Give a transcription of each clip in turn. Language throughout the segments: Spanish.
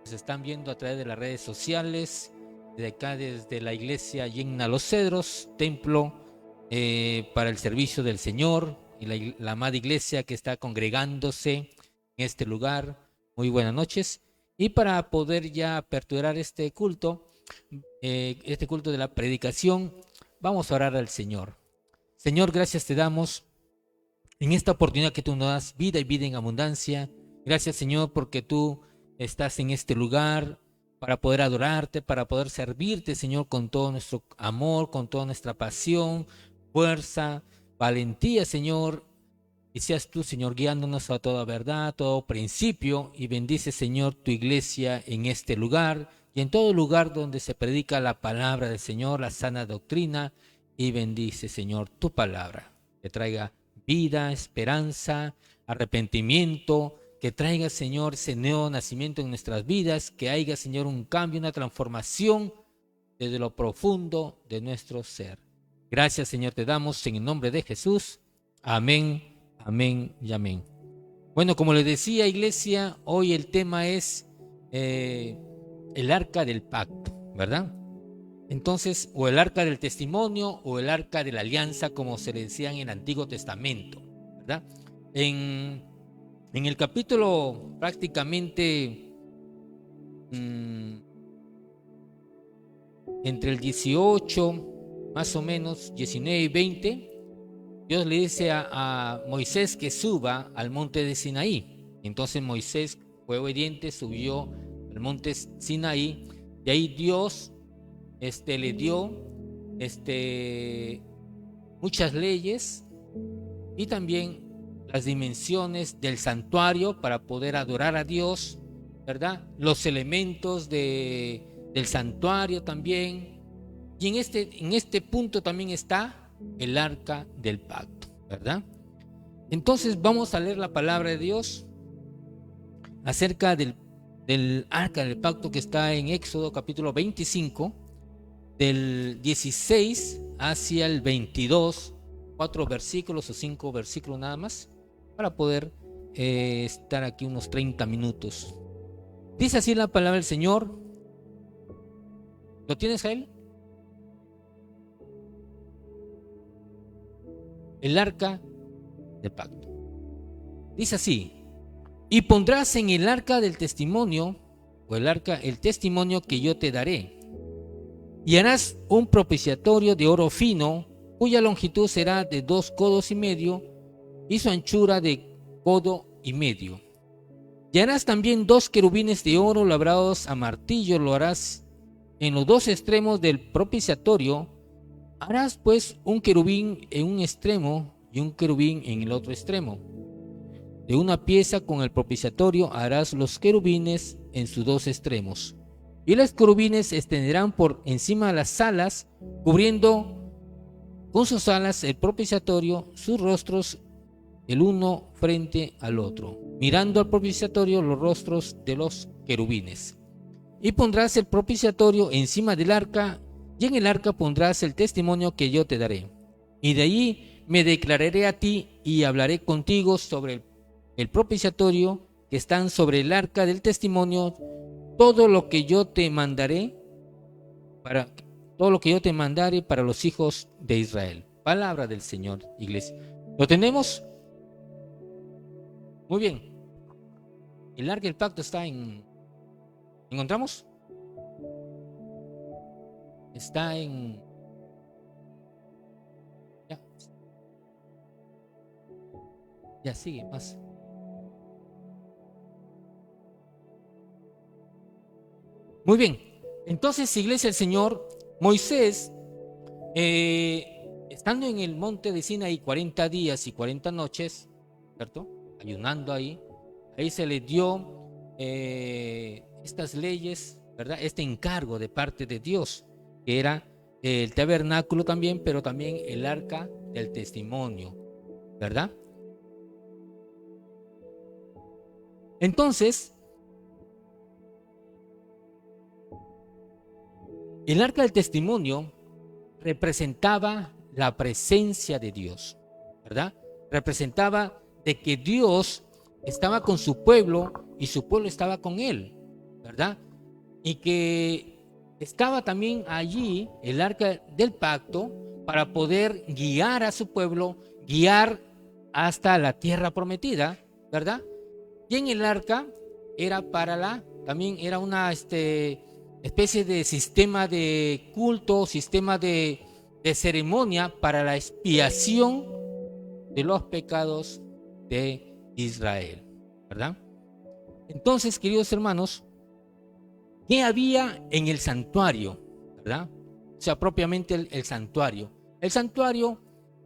nos están viendo a través de las redes sociales, de acá desde la iglesia Yecna Los Cedros, templo para el servicio del Señor, y la amada iglesia que está congregándose en este lugar. Muy buenas noches. Y para poder ya aperturar este culto de la predicación, vamos a orar al Señor. Señor, gracias te damos en esta oportunidad que tú nos das, vida y vida en abundancia. Gracias, Señor, porque tú estás en este lugar para poder adorarte, para poder servirte, Señor, con todo nuestro amor, con toda nuestra pasión, fuerza, valentía, Señor. Y seas tú, Señor, guiándonos a toda verdad, a todo principio, y bendice, Señor, tu iglesia en este lugar y en todo lugar donde se predica la palabra del Señor, la sana doctrina, y bendice, Señor, tu palabra, que traiga vida, esperanza, arrepentimiento, que traiga, Señor, ese nuevo nacimiento en nuestras vidas, que haya, Señor, un cambio, una transformación desde lo profundo de nuestro ser. Gracias, Señor, te damos en el nombre de Jesús. Amén, amén y amén. Bueno, como les decía, iglesia, hoy el tema es el arca del pacto, ¿verdad? Entonces, o el arca del testimonio o el arca de la alianza, como se le decía en el Antiguo Testamento, ¿verdad? En el capítulo prácticamente entre el 18, más o menos, 19 y 20, Dios le dice a Moisés que suba al monte de Sinaí. Entonces Moisés fue obediente, subió al monte Sinaí, y ahí Dios le dio muchas leyes y también las dimensiones del santuario para poder adorar a Dios, ¿verdad? Los elementos del santuario también. Y en este punto también está el arca del pacto, ¿verdad? Entonces vamos a leer la palabra de Dios acerca del arca del pacto, que está en Éxodo capítulo 25, del 16 hacia el 22, 4 versículos o 5 versículos nada más, para poder estar aquí unos 30 minutos. Dice así la palabra del Señor. ¿Lo tienes, Jael? El arca del pacto. Dice así: y pondrás en el arca del testimonio, o el testimonio que yo te daré, y harás un propiciatorio de oro fino, cuya longitud será de 2 codos y medio, y su anchura de codo y medio. Y harás también 2 querubines de oro labrados a martillo, lo harás en los 2 extremos del propiciatorio. Harás pues un querubín en un extremo y un querubín en el otro extremo. De una pieza con el propiciatorio harás los querubines en sus 2 extremos. Y los querubines se extenderán por encima de las alas, cubriendo con sus alas el propiciatorio, sus rostros el uno frente al otro, mirando al propiciatorio los rostros de los querubines. Y pondrás el propiciatorio encima del arca, y en el arca pondrás el testimonio que yo te daré. Y de allí me declararé a ti y hablaré contigo sobre el propiciatorio que están sobre el arca del testimonio, todo lo que yo te mandare para los hijos de Israel. Palabra del Señor, iglesia. ¿Lo tenemos? Muy bien. El arca del pacto está ¿encontramos? Está en... Ya sigue más. Muy bien. Entonces, iglesia del Señor, Moisés, estando en el monte de Sinaí 40 días y 40 noches, ¿cierto? Ayunando ahí se le dio estas leyes, ¿verdad? Este encargo de parte de Dios, que era el tabernáculo también, pero también el arca del testimonio, ¿verdad? Entonces, el arca del testimonio representaba la presencia de Dios, ¿verdad? Representaba de que Dios estaba con su pueblo y su pueblo estaba con él, ¿verdad? Y que estaba también allí el arca del pacto para poder guiar a su pueblo, guiar hasta la tierra prometida, ¿verdad? Y en el arca era también era una especie de sistema de culto, sistema de ceremonia para la expiación de los pecados de Israel, ¿verdad? Entonces, queridos hermanos, ¿qué había en el santuario? ¿Verdad? O sea, propiamente el santuario. El santuario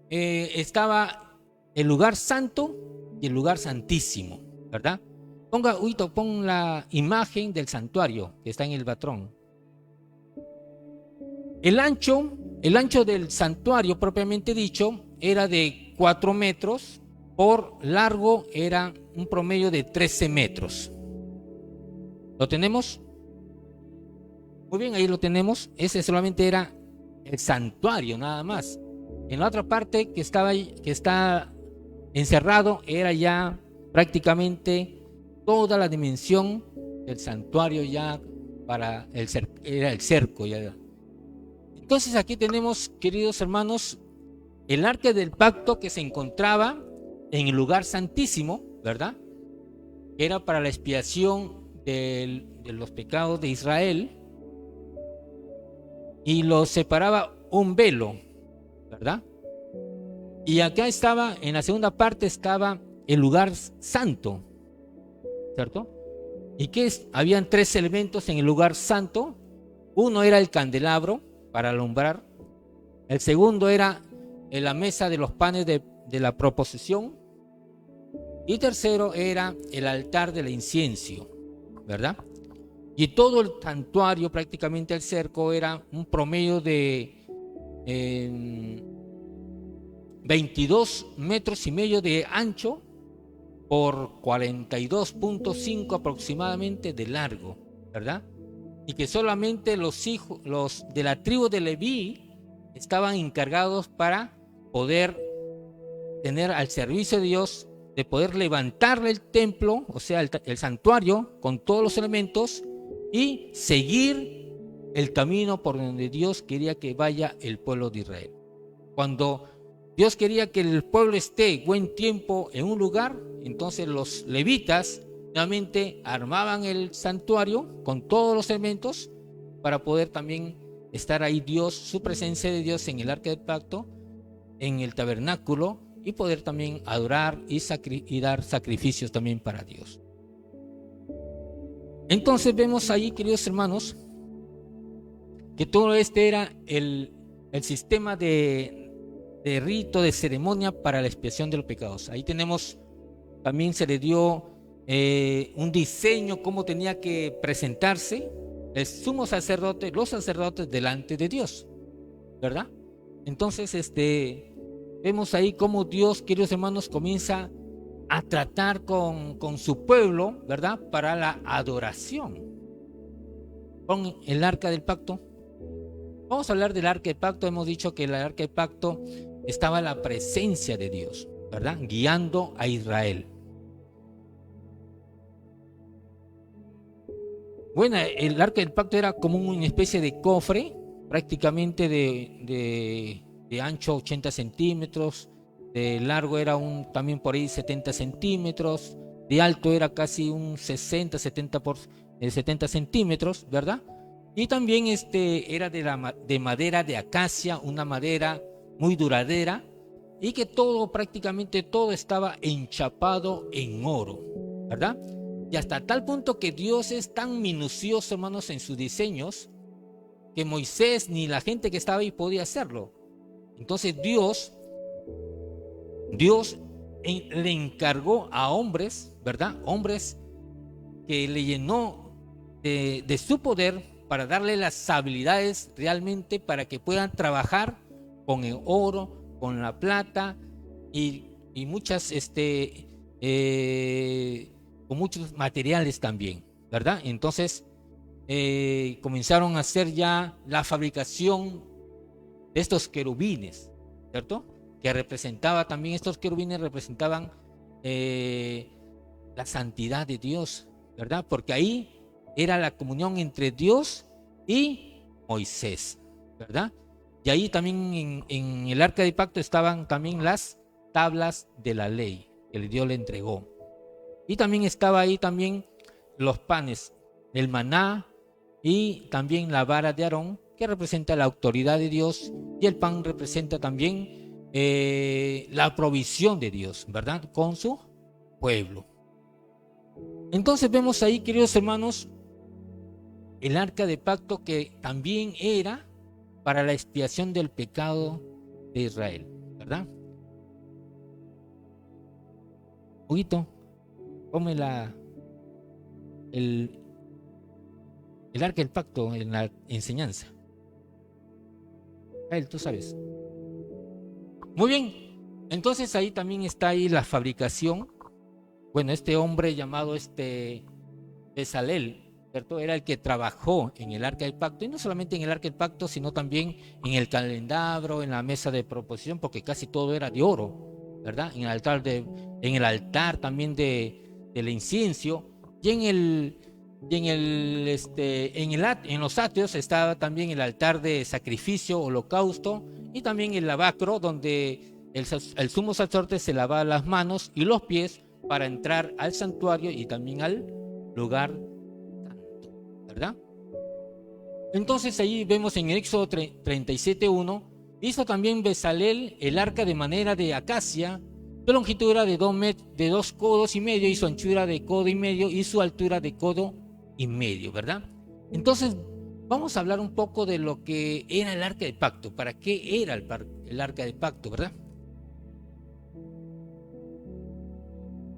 estaba el lugar santo y el lugar santísimo, ¿verdad? Pon la imagen del santuario que está en el patrón. El ancho del santuario, propiamente dicho, era de 4 metros, por largo era un promedio de 13 metros. ¿Lo tenemos? Muy bien, ahí lo tenemos. Ese solamente era el santuario, nada más. En la otra parte que está encerrado era ya prácticamente toda la dimensión del santuario ya era el cerco ya. Entonces aquí tenemos, queridos hermanos, el arca del pacto que se encontraba en el lugar santísimo, ¿verdad? Era para la expiación de los pecados de Israel, y lo separaba un velo, ¿verdad? Y acá estaba, en la segunda parte estaba el lugar santo, ¿cierto? ¿Y qué es? Habían 3 elementos en el lugar santo. Uno era el candelabro para alumbrar. El segundo era la mesa de los panes de la proposición. Y tercero era el altar del incienso, ¿verdad? Y todo el santuario, prácticamente el cerco, era un promedio de 22 metros y medio de ancho por 42.5 aproximadamente de largo, ¿verdad? Y que solamente los de la tribu de Leví estaban encargados para poder tener al servicio de Dios, de poder levantarle el templo, o sea, el santuario con todos los elementos, y seguir el camino por donde Dios quería que vaya el pueblo de Israel. Cuando Dios quería que el pueblo esté buen tiempo en un lugar, entonces los levitas nuevamente armaban el santuario con todos los elementos para poder también estar ahí Dios, su presencia de Dios en el arca del pacto, en el tabernáculo, y poder también adorar y dar sacrificios también para Dios. Entonces vemos ahí, queridos hermanos, que todo era el sistema de rito, de ceremonia para la expiación de los pecados. Ahí tenemos, también se le dio un diseño cómo tenía que presentarse el sumo sacerdote, los sacerdotes delante de Dios, ¿verdad? Entonces vemos ahí cómo Dios, queridos hermanos, comienza a tratar con su pueblo, ¿verdad? Para la adoración. Con el arca del pacto. Vamos a hablar del arca del pacto. Hemos dicho que en el arca del pacto estaba la presencia de Dios, ¿verdad? Guiando a Israel. Bueno, el arca del pacto era como una especie de cofre, prácticamente de ancho 80 centímetros, de largo era también por ahí 70 centímetros, de alto era casi un 70 centímetros, ¿verdad? Y también era de madera de acacia, una madera muy duradera, y que prácticamente todo estaba enchapado en oro, ¿verdad? Y hasta tal punto que Dios es tan minucioso, hermanos, en sus diseños, que Moisés ni la gente que estaba ahí podía hacerlo. Entonces Dios le encargó a hombres, ¿verdad? Hombres que le llenó de su poder para darle las habilidades realmente para que puedan trabajar con el oro, con la plata y muchas, con muchos materiales también, ¿verdad? Entonces comenzaron a hacer ya la fabricación de estos querubines, ¿cierto? Que representaba también, estos querubines representaban la santidad de Dios, ¿verdad? Porque ahí era la comunión entre Dios y Moisés, ¿verdad? Y ahí también en el arca del pacto estaban también las tablas de la ley que Dios le entregó. Y también estaba ahí también los panes, el maná y también la vara de Aarón, que representa la autoridad de Dios, y el pan representa también la provisión de Dios, ¿verdad? Con su pueblo. Entonces vemos ahí, queridos hermanos, el arca de pacto que también era para la expiación del pecado de Israel, ¿verdad? Huguito, ponme el arca del pacto en la enseñanza. Tú sabes. Muy bien, entonces ahí también está ahí la fabricación. Bueno, este hombre llamado Bezalel, ¿cierto? Era el que trabajó en el arca del pacto, y no solamente en el arca del pacto, sino también en el candelabro, en la mesa de proposición, porque casi todo era de oro, ¿verdad? En el altar también del incienso, y en los atrios estaba también el altar de sacrificio, holocausto, y también el lavacro, donde el sumo sacerdote se lavaba las manos y los pies para entrar al santuario y también al lugar santo, ¿verdad? Entonces ahí vemos en Éxodo 37:1, hizo también Bezalel el arca de madera de acacia. Su longitud era de 2 codos y medio, y su anchura de codo y medio, y su altura de codo y medio, ¿verdad? Entonces vamos a hablar un poco de lo que era el arca de pacto. ¿Para qué era el arca de pacto, verdad?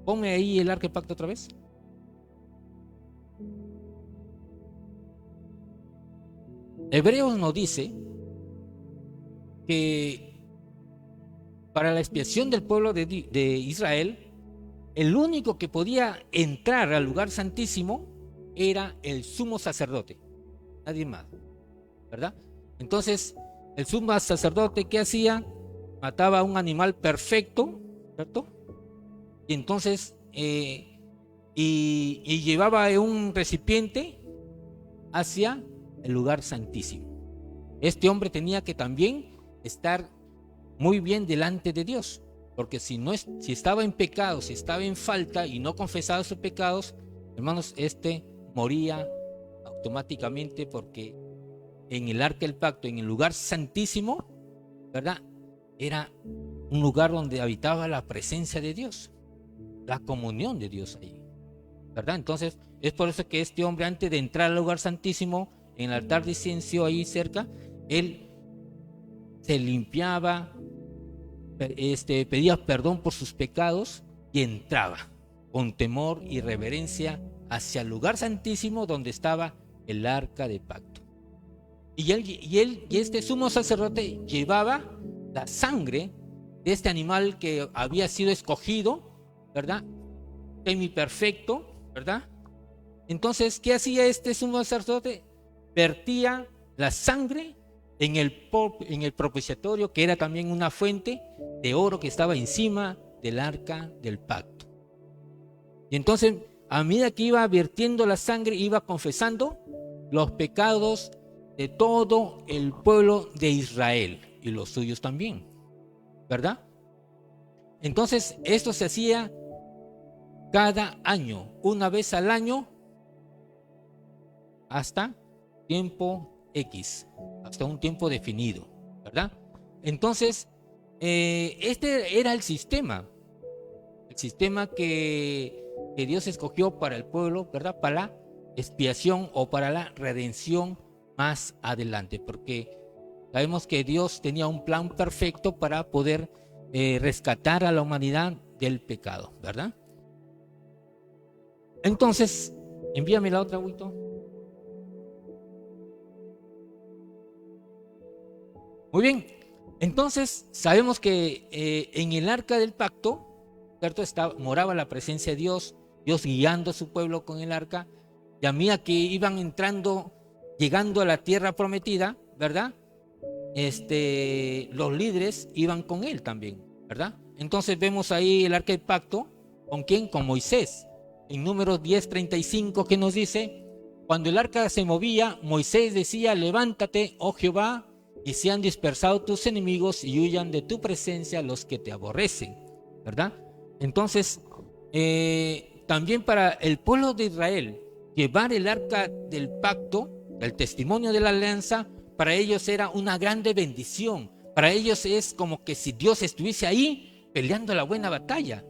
Ponme ahí el arca de pacto otra vez. Hebreos nos dice que para la expiación del pueblo de Israel, el único que podía entrar al lugar santísimo era el sumo sacerdote, nadie más, ¿verdad? Entonces, el sumo sacerdote, ¿qué hacía? Mataba a un animal perfecto, ¿cierto? Y entonces, y llevaba un recipiente hacia el lugar santísimo. Este hombre tenía que también estar muy bien delante de Dios, porque si estaba en pecado, si estaba en falta y no confesaba sus pecados, hermanos, moría automáticamente, porque en el arca del pacto, en el lugar santísimo, ¿verdad? Era un lugar donde habitaba la presencia de Dios, la comunión de Dios ahí, ¿verdad? Entonces es por eso que este hombre, antes de entrar al lugar santísimo, en el altar de incienso ahí cerca, él se limpiaba, pedía perdón por sus pecados y entraba con temor y reverencia hacia el lugar santísimo donde estaba el arca de pacto. Y este sumo sacerdote llevaba la sangre de este animal que había sido escogido, ¿verdad? Semiperfecto, ¿verdad? Entonces, ¿qué hacía este sumo sacerdote? Vertía la sangre en el propiciatorio, que era también una fuente de oro que estaba encima del arca del pacto. Y entonces, a medida que iba vertiendo la sangre, iba confesando los pecados de todo el pueblo de Israel y los suyos también, ¿verdad? Entonces, esto se hacía cada año, una vez al año, hasta tiempo X, hasta un tiempo definido, ¿verdad? Entonces, este era el sistema que Dios escogió para el pueblo, ¿verdad? Para la expiación o para la redención más adelante, porque sabemos que Dios tenía un plan perfecto para poder rescatar a la humanidad del pecado, ¿verdad? Entonces, envíame la otra, Huito. Muy bien, entonces sabemos que en el arca del pacto, ¿cierto? Moraba la presencia de Dios, Dios guiando a su pueblo con el arca, y a medida que iban llegando a la tierra prometida, ¿verdad? Los líderes iban con él también, ¿verdad? Entonces vemos ahí el arca del pacto, ¿con quién? Con Moisés. En Números 10:35, ¿qué nos dice? Cuando el arca se movía, Moisés decía: levántate, oh Jehová, y sean dispersados tus enemigos y huyan de tu presencia los que te aborrecen, ¿verdad? Entonces, también para el pueblo de Israel, llevar el arca del pacto, el testimonio de la alianza, para ellos era una grande bendición. Para ellos es como que si Dios estuviese ahí peleando la buena batalla,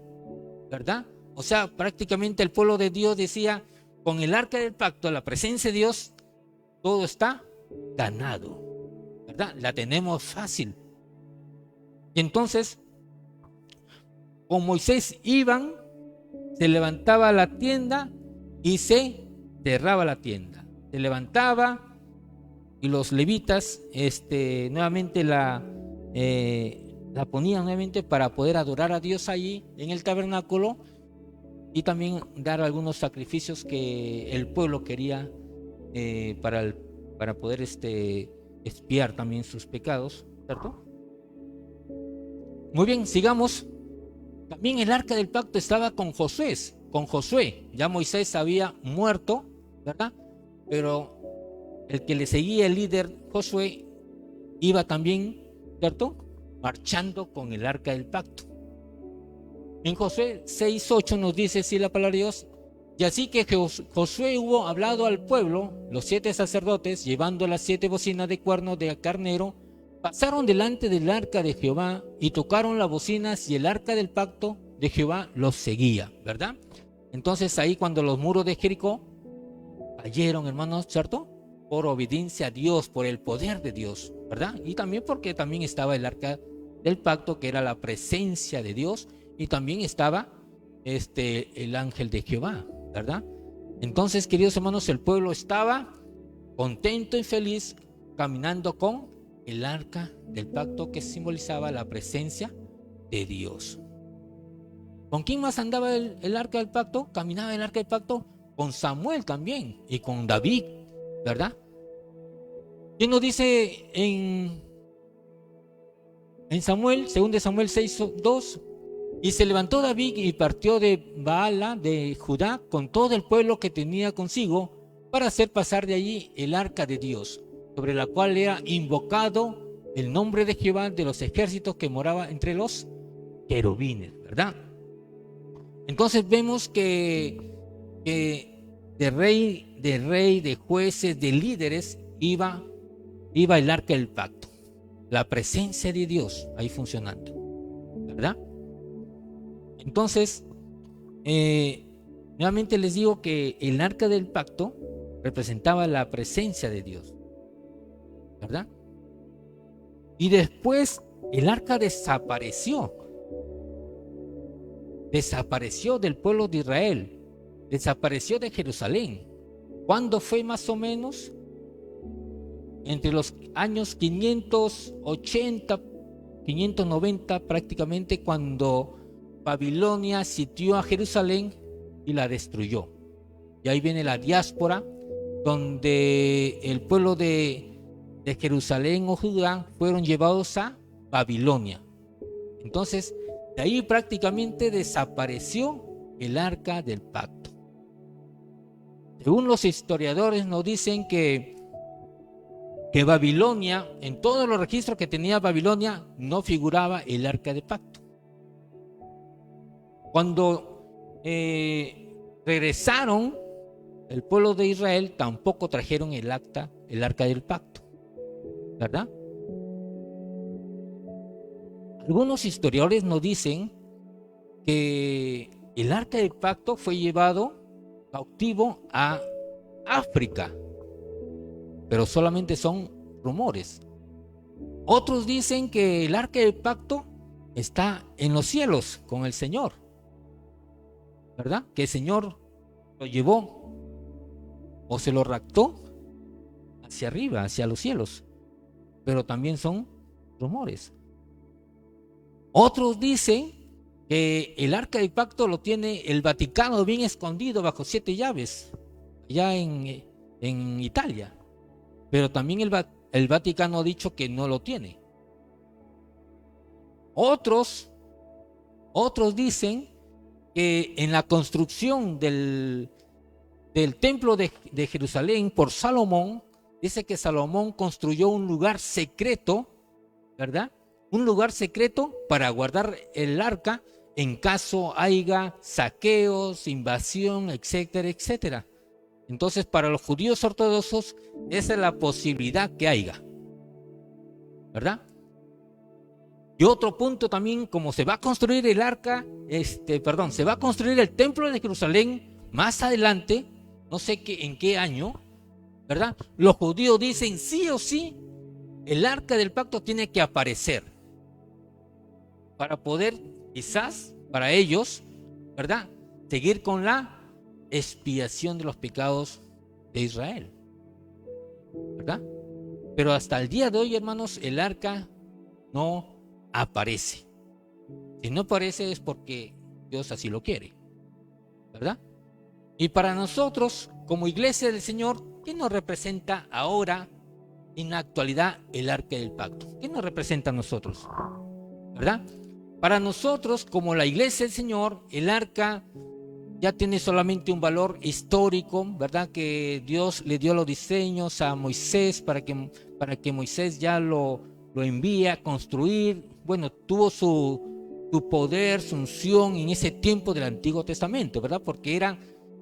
¿verdad? O sea, prácticamente el pueblo de Dios decía: con el arca del pacto, la presencia de Dios, todo está ganado, ¿verdad? La tenemos fácil. Y entonces, con Moisés iban, se levantaba la tienda y se cerraba la tienda. Se levantaba y los levitas nuevamente la ponían nuevamente para poder adorar a Dios allí en el tabernáculo y también dar algunos sacrificios que el pueblo quería para poder expiar también sus pecados, ¿cierto? Muy bien, sigamos. También el arca del pacto estaba con Josué. Ya Moisés había muerto, ¿verdad? Pero el que le seguía, el líder Josué, iba también, ¿cierto?, marchando con el arca del pacto. En Josué 6:8 nos dice así la palabra de Dios: y así que Josué hubo hablado al pueblo, los 7 sacerdotes, llevando las 7 bocinas de cuerno de carnero, pasaron delante del arca de Jehová y tocaron las bocinas, y el arca del pacto de Jehová los seguía, ¿verdad? Entonces ahí cuando los muros de Jericó cayeron, hermanos, ¿cierto?, por obediencia a Dios, por el poder de Dios, ¿verdad? Y también porque también estaba el arca del pacto, que era la presencia de Dios, y también estaba el ángel de Jehová, ¿verdad? Entonces, queridos hermanos, el pueblo estaba contento y feliz caminando con el arca del pacto, que simbolizaba la presencia de Dios. ¿Con quién más andaba el arca del pacto? Caminaba el arca del pacto con Samuel también y con David, ¿verdad? ¿Quién nos dice en Samuel, 2 Samuel 6:2? Y se levantó David y partió de Baala de Judá con todo el pueblo que tenía consigo, para hacer pasar de allí el arca de Dios, sobre la cual era invocado el nombre de Jehová de los ejércitos, que moraba entre los querubines, ¿verdad? Entonces vemos que de rey, de jueces, de líderes, iba el arca del pacto, la presencia de Dios ahí funcionando, ¿verdad? Entonces, nuevamente les digo que el arca del pacto representaba la presencia de Dios, ¿verdad? Y después el arca desapareció del pueblo de Israel, desapareció de Jerusalén. ¿Cuándo fue más o menos? Entre los años 580, 590 prácticamente, cuando Babilonia sitió a Jerusalén y la destruyó. Y ahí viene la diáspora, donde el pueblo de Jerusalén o Judá fueron llevados a Babilonia. Entonces, de ahí prácticamente desapareció el arca del pacto. Según los historiadores nos dicen que Babilonia, en todos los registros que tenía Babilonia, no figuraba el arca del pacto. Cuando regresaron el pueblo de Israel, tampoco trajeron el arca del pacto, ¿verdad? Algunos historiadores nos dicen que el arca del pacto fue llevado cautivo a África, pero solamente son rumores. Otros dicen que el arca del pacto está en los cielos con el Señor, ¿verdad? Que el Señor lo llevó o se lo raptó hacia arriba, hacia los cielos, pero también son rumores. Otros dicen que el arca del pacto lo tiene el Vaticano bien escondido bajo 7 llaves, allá en Italia, pero también el Vaticano ha dicho que no lo tiene. Otros dicen que en la construcción del del templo de Jerusalén por Salomón, dice que Salomón construyó un lugar secreto, ¿verdad? Un lugar secreto para guardar el arca en caso haya saqueos, invasión, etcétera, etcétera. Entonces, para los judíos ortodoxos, esa es la posibilidad que haya, ¿verdad? Y otro punto también, como se va a construir el arca, se va a construir el templo de Jerusalén más adelante, no sé en qué año, ¿verdad? Los judíos dicen sí o sí, el arca del pacto tiene que aparecer para poder, quizás, para ellos, ¿verdad?, seguir con la expiación de los pecados de Israel, ¿verdad? Pero hasta el día de hoy, hermanos, el arca no aparece. Si no aparece es porque Dios así lo quiere, ¿verdad? Y para nosotros, como iglesia del Señor, ¿qué nos representa ahora, en la actualidad, el arca del pacto? ¿Qué nos representa a nosotros? ¿Verdad? Para nosotros, como la iglesia del Señor, el arca ya tiene solamente un valor histórico, ¿verdad? Que Dios le dio los diseños a Moisés para que Moisés ya lo envíe a construir. Bueno, tuvo su poder, su unción en ese tiempo del Antiguo Testamento, ¿verdad? Porque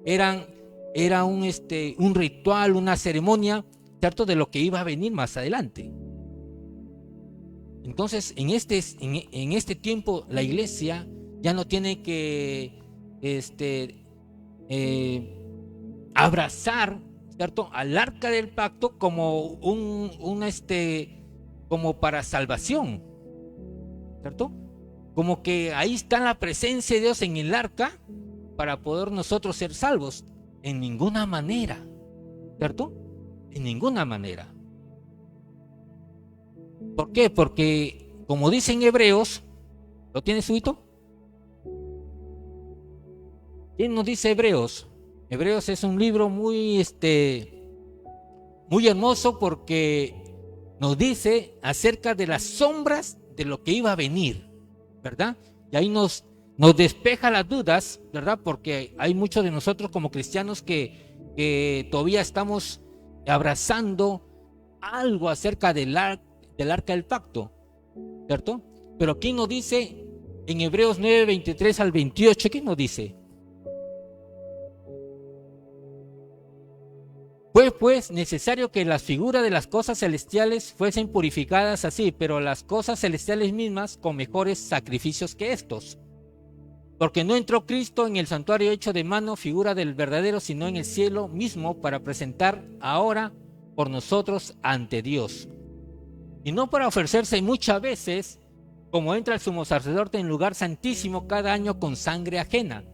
era un ritual, una ceremonia, ¿cierto?, de lo que iba a venir más adelante. Entonces, en este tiempo, la iglesia ya no tiene que abrazar, ¿cierto?, al arca del pacto como como para salvación, ¿cierto? Como que ahí está la presencia de Dios en el arca para poder nosotros ser salvos. En ninguna manera, ¿cierto? En ninguna manera. ¿Por qué? Porque, como dicen Hebreos, ¿lo tienes, Huito? ¿Quién nos dice Hebreos? Hebreos es un libro muy hermoso porque nos dice acerca de las sombras de lo que iba a venir, ¿verdad? Y ahí nos despeja las dudas, ¿verdad? Porque hay muchos de nosotros como cristianos que todavía estamos abrazando algo acerca del arca del pacto, ¿cierto? Pero ¿quién nos dice en Hebreos 9, 23 al 28? ¿Quién nos dice? Fue pues necesario que las figuras de las cosas celestiales fuesen purificadas así, pero las cosas celestiales mismas con mejores sacrificios que estos. Porque no entró Cristo en el santuario hecho de mano, figura del verdadero, sino en el cielo mismo, para presentar ahora por nosotros ante Dios. Y no para ofrecerse muchas veces, como entra el sumo sacerdote en lugar santísimo cada año con sangre ajena.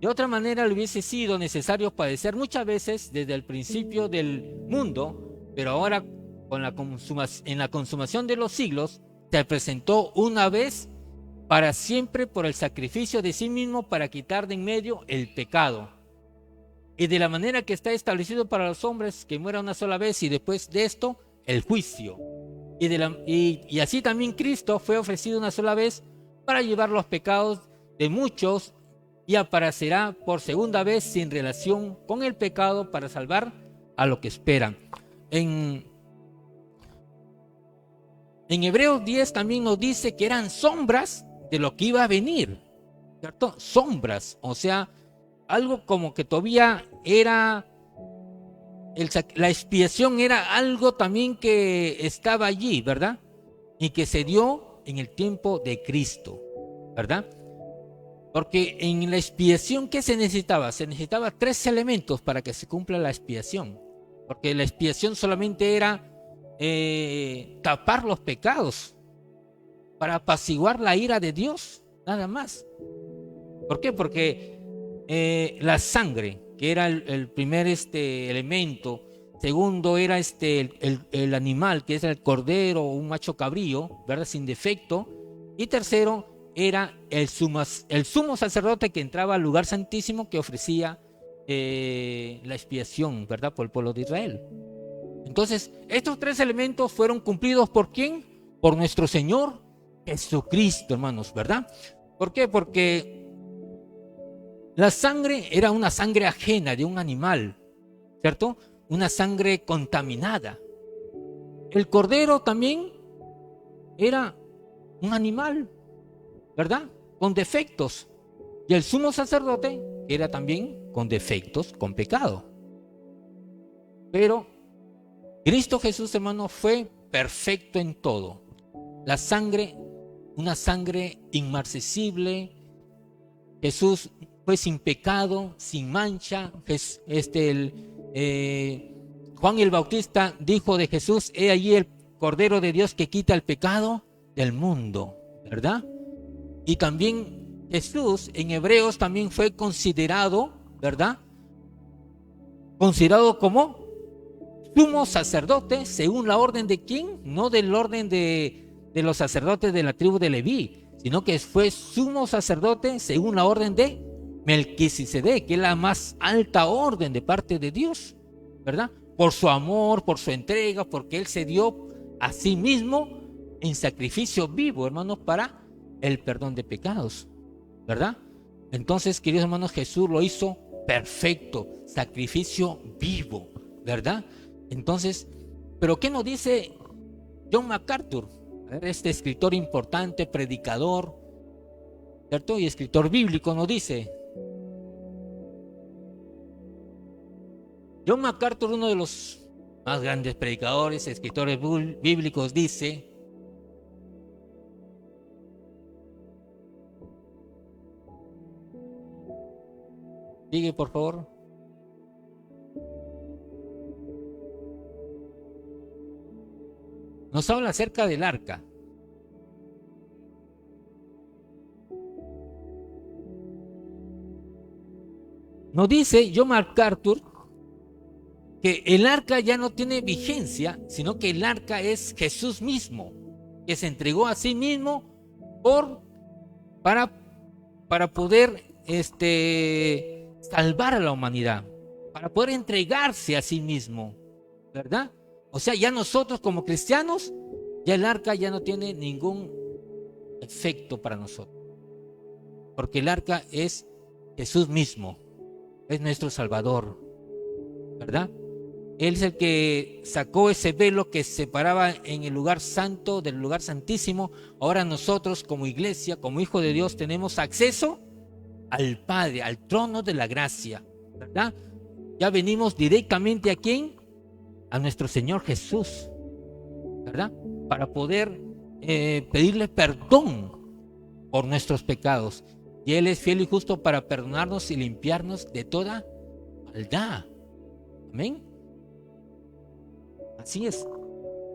De otra manera le hubiese sido necesario padecer muchas veces desde el principio del mundo, pero ahora en la consumación de los siglos se presentó una vez para siempre por el sacrificio de sí mismo para quitar de en medio el pecado. Y de la manera que está establecido para los hombres que muera una sola vez y después de esto el juicio. Y así también Cristo fue ofrecido una sola vez para llevar los pecados de muchos y aparecerá por segunda vez sin relación con el pecado para salvar a los que esperan. En Hebreos 10 también nos dice que eran sombras de lo que iba a venir, ¿cierto? Sombras, o sea, algo como que todavía era, la expiación era algo también que estaba allí, ¿verdad? Y que se dio en el tiempo de Cristo, ¿verdad? Porque en la expiación, ¿qué se necesitaba? Se necesitaba 3 elementos para que se cumpla la expiación. Porque la expiación solamente era tapar los pecados, para apaciguar la ira de Dios, nada más. ¿Por qué? Porque la sangre, que era el primer elemento. Segundo era el animal, que es el cordero o un macho cabrío, ¿verdad?, sin defecto. Y tercero era el sumo sacerdote que entraba al lugar santísimo, que ofrecía la expiación, ¿verdad?, por el pueblo de Israel. Entonces, estos 3 elementos fueron cumplidos ¿por quién? Por nuestro Señor Jesucristo, hermanos, ¿verdad? ¿Por qué? Porque La sangre era una sangre ajena de un animal, ¿cierto? Una sangre contaminada. El cordero también era un animal, ¿verdad? Con defectos. Y el sumo sacerdote era también con defectos, con pecado. Pero Cristo Jesús, hermano, fue perfecto en todo. La sangre, una sangre inmarcesible. Jesús fue sin pecado, sin mancha. Juan el Bautista dijo de Jesús: he allí el Cordero de Dios que quita el pecado del mundo, ¿verdad? Y también Jesús en Hebreos también fue considerado, ¿verdad? Considerado como sumo sacerdote según la orden de ¿quién? No del orden de los sacerdotes de la tribu de Leví, sino que fue sumo sacerdote según la orden de Melquisedec, que es la más alta orden de parte de Dios, ¿verdad? Por su amor, por su entrega, porque Él se dio a sí mismo en sacrificio vivo, hermanos, para el perdón de pecados, ¿verdad? Entonces, queridos hermanos, Jesús lo hizo perfecto, sacrificio vivo, ¿verdad? Entonces, ¿pero qué nos dice John MacArthur? Este escritor importante, predicador, ¿cierto? Y escritor bíblico nos dice. John MacArthur, uno de los más grandes predicadores, escritores bíblicos, dice: sigue, por favor. Nos habla acerca del arca. Nos dice John MacArthur que el arca ya no tiene vigencia, sino que el arca es Jesús mismo, que se entregó a sí mismo para poder salvar a la humanidad, para poder entregarse a sí mismo, ¿verdad? O sea, ya nosotros como cristianos, ya el arca ya no tiene ningún efecto para nosotros, porque el arca es Jesús mismo, es nuestro Salvador, ¿verdad? Él es el que sacó ese velo que separaba en el lugar santo del lugar santísimo. Ahora nosotros como iglesia, como hijos de Dios, tenemos acceso al Padre, al trono de la gracia, ¿verdad? Ya venimos directamente a ¿quién? A nuestro Señor Jesús, ¿verdad? Para poder pedirle perdón por nuestros pecados. Y Él es fiel y justo para perdonarnos y limpiarnos de toda maldad. Amén. Así es.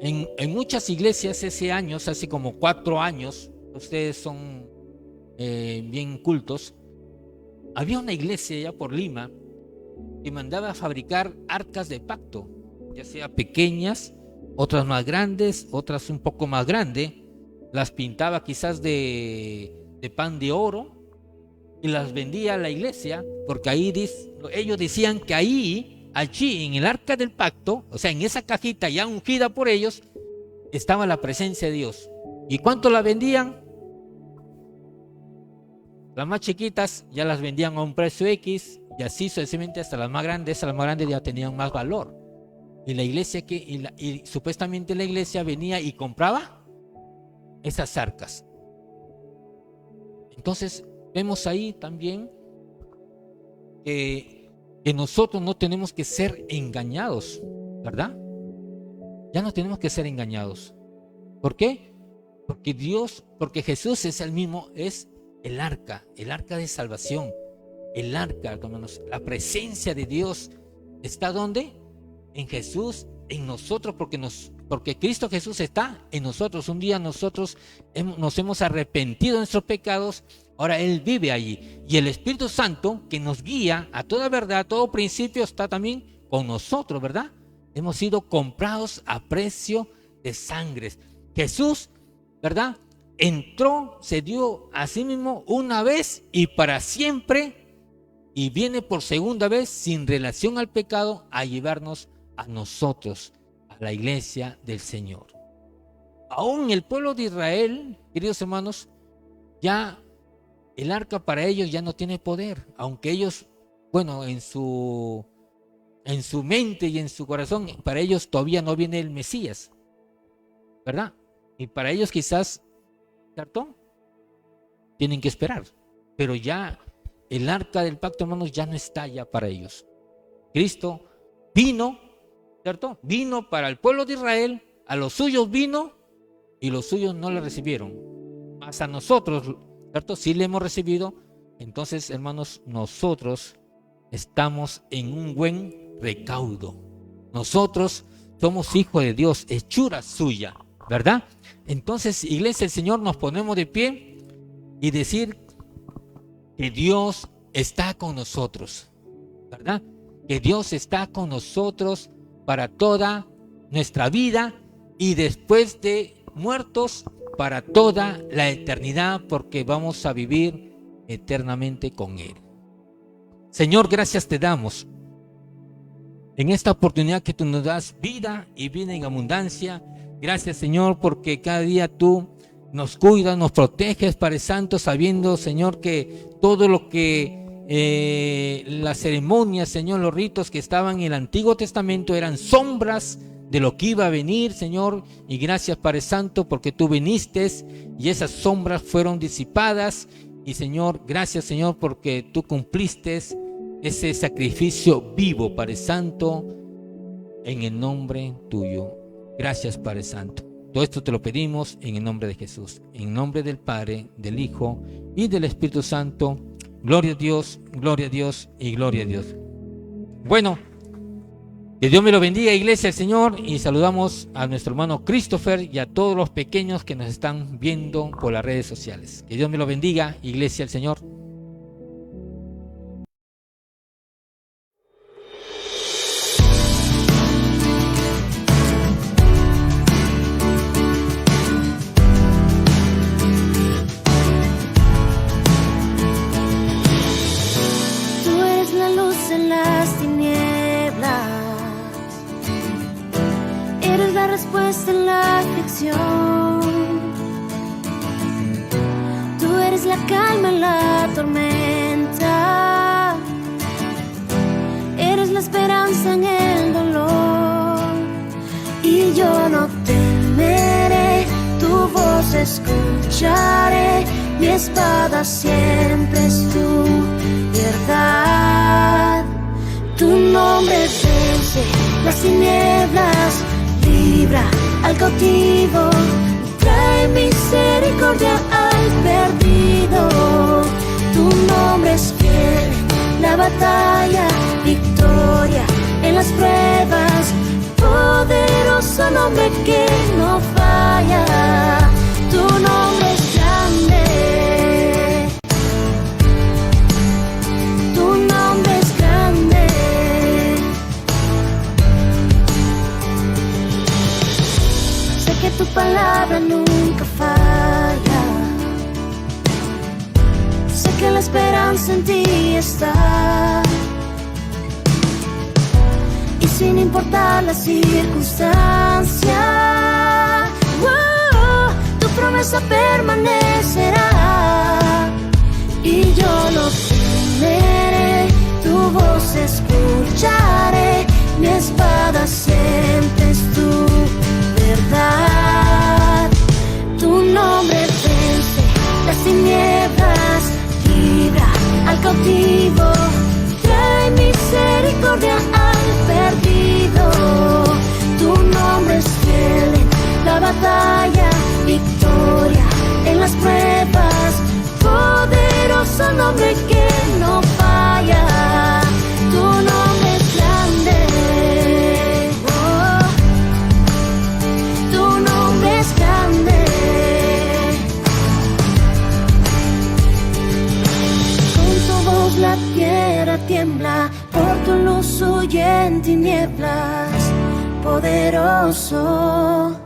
En muchas iglesias hace como 4 años, ustedes son bien cultos, había una iglesia allá por Lima que mandaba a fabricar arcas de pacto, ya sea pequeñas, otras más grandes, otras un poco más grandes. Las pintaba quizás de pan de oro y las vendía a la iglesia, porque ahí ellos decían que allí en el arca del pacto, o sea, en esa cajita ya ungida por ellos, estaba la presencia de Dios. ¿Y cuánto la vendían? Las más chiquitas ya las vendían a un precio X, y así sucesivamente hasta las más grandes ya tenían más valor. Y la iglesia y supuestamente la iglesia venía y compraba esas arcas. Entonces vemos ahí también que nosotros no tenemos que ser engañados, ¿verdad? Ya no tenemos que ser engañados. ¿Por qué? Porque Jesús es el mismo, es el arca de salvación, el arca, hermanos, la presencia de Dios está ¿dónde? En Jesús, en nosotros, porque Cristo Jesús está en nosotros. Un día nosotros nos hemos arrepentido de nuestros pecados, ahora Él vive allí. Y el Espíritu Santo, que nos guía a toda verdad, a todo principio, está también con nosotros, ¿verdad? Hemos sido comprados a precio de sangres. Jesús, ¿verdad? Entró, se dio a sí mismo una vez y para siempre, y viene por segunda vez sin relación al pecado a llevarnos a nosotros, a la iglesia del Señor. Aún el pueblo de Israel, queridos hermanos, ya el arca para ellos ya no tiene poder, aunque ellos, bueno, en su mente y en su corazón, para ellos todavía no viene el Mesías, ¿verdad? Y para ellos quizás, ¿cierto? Tienen que esperar, pero ya el arca del pacto, hermanos, ya no está ya para ellos. Cristo vino, ¿cierto? Vino para el pueblo de Israel, a los suyos vino y los suyos no le recibieron. Mas a nosotros, ¿cierto? Sí le hemos recibido. Entonces, hermanos, nosotros estamos en un buen recaudo. Nosotros somos hijos de Dios, hechura suya, ¿verdad? Entonces, iglesia del Señor, nos ponemos de pie y decir que Dios está con nosotros, ¿verdad? Que Dios está con nosotros para toda nuestra vida y después de muertos para toda la eternidad, porque vamos a vivir eternamente con Él. Señor, gracias te damos en esta oportunidad que tú nos das vida y vida en abundancia. Gracias, Señor, porque cada día tú nos cuidas, nos proteges, Padre Santo, sabiendo, Señor, que todo lo que las ceremonias, Señor, los ritos que estaban en el Antiguo Testamento eran sombras de lo que iba a venir, Señor. Y gracias, Padre Santo, porque tú viniste y esas sombras fueron disipadas. Y, Señor, gracias, Señor, porque tú cumpliste ese sacrificio vivo, Padre Santo, en el nombre tuyo. Gracias, Padre Santo. Todo esto te lo pedimos en el nombre de Jesús, en nombre del Padre, del Hijo y del Espíritu Santo. Gloria a Dios y gloria a Dios. Bueno, que Dios me lo bendiga, iglesia del Señor, y saludamos a nuestro hermano Christopher y a todos los pequeños que nos están viendo por las redes sociales. Que Dios me lo bendiga, iglesia del Señor. Respuesta en la aflicción. Tú eres la calma en la tormenta. Eres la esperanza en el dolor. Y yo no temeré, tu voz escucharé. Mi espada siempre es tu verdad. Tu nombre vence las tinieblas, libra al cautivo, trae misericordia al perdido. Tu nombre es fiel, la batalla, victoria en las pruebas, poderoso nombre que no falla. Tu nombre es grande, tu nombre es grande. Que tu palabra nunca falla. Sé que la esperanza en ti está. Y sin importar la circunstancia, tu promesa permanecerá. Y yo no temeré, tu voz escucharé. Mi espada siempre es tu verdad. Tu nombre vence las tinieblas, libra al cautivo, trae misericordia al perdido. Tu nombre es fiel en la batalla, victoria en las pruebas, poderoso nombre que no falla. Tu nombre es grande. La tierra tiembla, por tu luz huye en tinieblas. Poderoso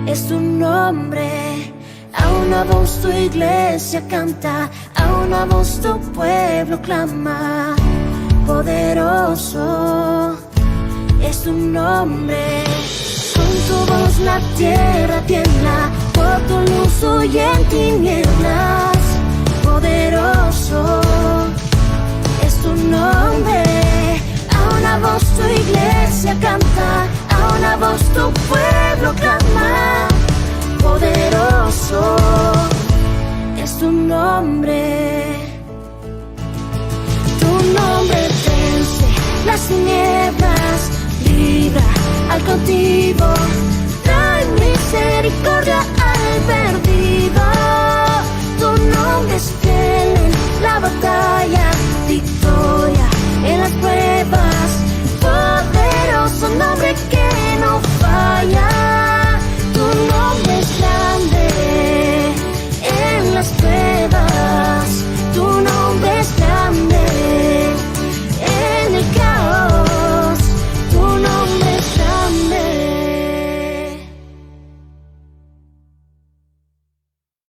es tu nombre, a una voz tu iglesia canta, a una voz tu pueblo clama. Poderoso es tu nombre, con tu voz la tierra tiembla, por tu luz huye en tinieblas. Poderoso tu nombre. A una voz tu iglesia canta, a una voz tu pueblo clama. Poderoso es tu nombre. Tu nombre vence las tinieblas, libra